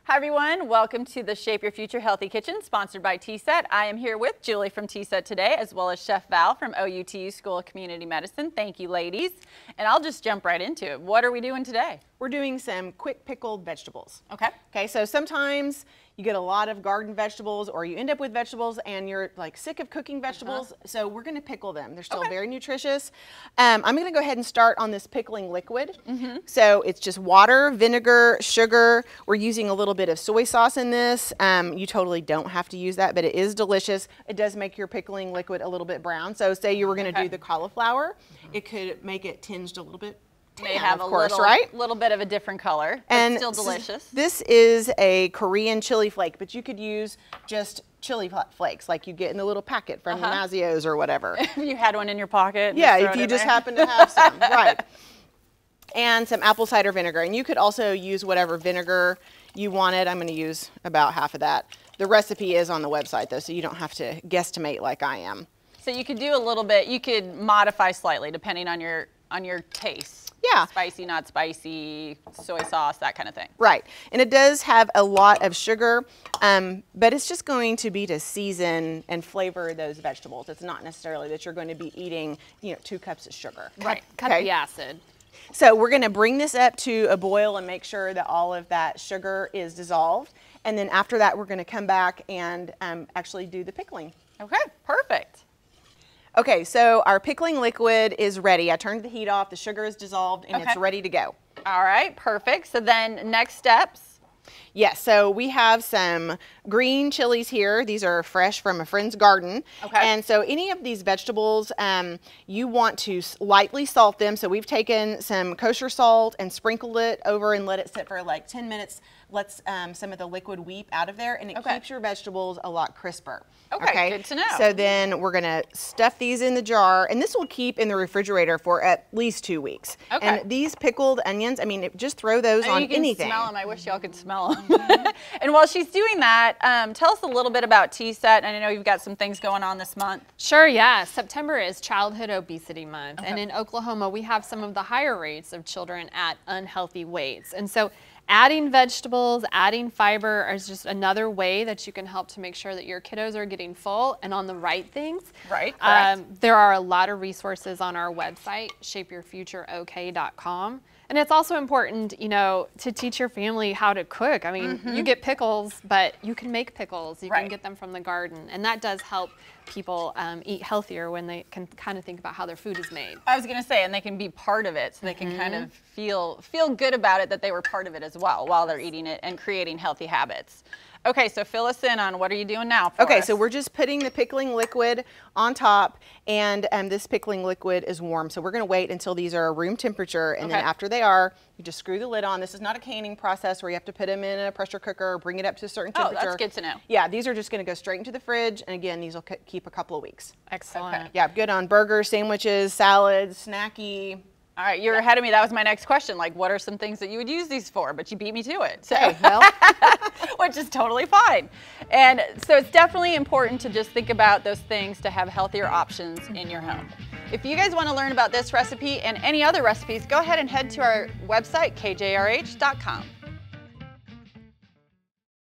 Hi everyone, welcome to the Shape Your Future Healthy Kitchen, sponsored by TSET. I am here with Julie from TSET today, as well as Chef Val from OUTU School of Community Medicine. Thank you, ladies. And I'll just jump right into it. What are we doing today? We're doing some quick pickled vegetables. Okay, so sometimes you get a lot of garden vegetables or you end up with vegetables and you're like sick of cooking vegetables. So we're gonna pickle them. They're still very nutritious. I'm gonna go ahead and start on this pickling liquid. So it's just water, vinegar, sugar. We're using a little bit of soy sauce in this. You totally don't have to use that, but it is delicious. It does make your pickling liquid a little bit brown. So say you were gonna do the cauliflower, it could make it tinged a little bit. May have a little bit of a different color, but still delicious. This is a Korean chili flake, but you could use just chili flakes like you get in the little packet from Mazio's or whatever. You had one in your pocket. Yeah, if you just happen to have some, right. And some apple cider vinegar. And you could also use whatever vinegar you wanted. I'm going to use about half of that. The recipe is on the website though, so you don't have to guesstimate like I am. So you could do a little bit, you could modify slightly depending on your taste. Yeah. Spicy, not spicy, soy sauce, that kind of thing. Right. And it does have a lot of sugar, but it's just going to be to season and flavor those vegetables. It's not necessarily that you're going to be eating, 2 cups of sugar. Right. Cut the acid. So we're going to bring this up to a boil and make sure that all of that sugar is dissolved. And then after that, we're going to come back and actually do the pickling. Okay, perfect. Okay, so our pickling liquid is ready. I turned the heat off, the sugar is dissolved, and it's ready to go. All right, perfect. So then next steps? Yes, so we have some green chilies here. These are fresh from a friend's garden. Okay. And so any of these vegetables, you want to lightly salt them. So we've taken some kosher salt and sprinkled it over and let it sit for like 10 minutes. Lets some of the liquid weep out of there, and it keeps your vegetables a lot crisper. Okay, good to know. So then we're gonna stuff these in the jar, and this will keep in the refrigerator for at least 2 weeks. Okay. And these pickled onions, I mean, just throw those on anything. You can smell them. I wish y'all could smell them. And while she's doing that, tell us a little bit about TSET. And I know you've got some things going on this month. Sure, yeah. September is Childhood Obesity Month. And in Oklahoma, we have some of the higher rates of children at unhealthy weights. And so adding vegetables, adding fiber is just another way that you can help to make sure that your kiddos are getting full and on the right things. Right, correct. There are a lot of resources on our website, shapeyourfutureok.com. And it's also important, to teach your family how to cook. I mean, you get pickles, but you can make pickles. You can get them from the garden. And that does help people eat healthier when they can kind of think about how their food is made. I was going to say, and they can be part of it, so they can kind of feel good about it, that they were part of it as well while they're eating it and creating healthy habits. Okay, so fill us in on what are you doing now for us? So we're just putting the pickling liquid on top, and this pickling liquid is warm. So we're going to wait until these are room temperature, and then after they are, you just screw the lid on. This is not a canning process where you have to put them in a pressure cooker or bring it up to a certain temperature. Oh, that's good to know. Yeah, these are just going to go straight into the fridge, and again, these will keep a couple of weeks. Excellent. Okay. Yeah, good on burgers, sandwiches, salads, snacky. All right, you're ahead of me. That was my next question. Like, what are some things that you would use these for? But you beat me to it. So, which is totally fine. And so it's definitely important to just think about those things to have healthier options in your home. If you guys want to learn about this recipe and any other recipes, go ahead and head to our website, kjrh.com.